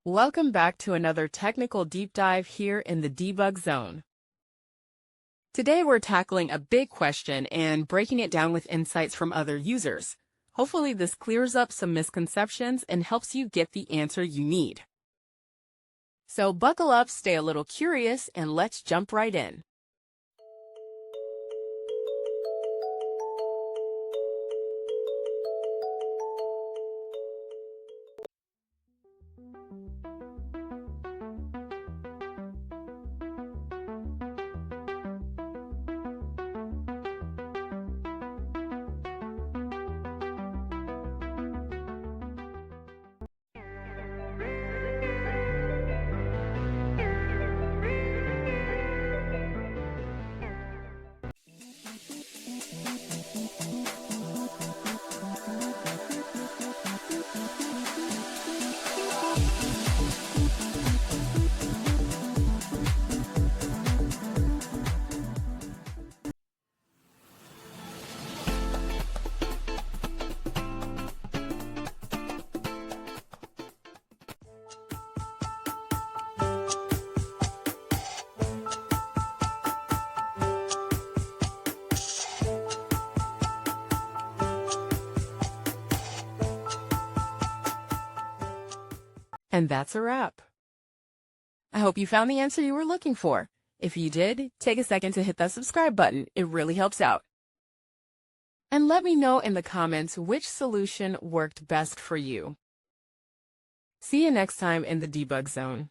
Welcome back to another technical deep dive here in the debug zone. Today we're tackling a big question and breaking it down with insights from other users. Hopefully this clears up some misconceptions and helps you get the answer you need. So buckle up, stay a little curious, and let's jump right in. And that's a wrap. I hope you found the answer you were looking for. If you did, take a second to hit that subscribe button. It really helps out. And let me know in the comments which solution worked best for you. See you next time in the debug zone.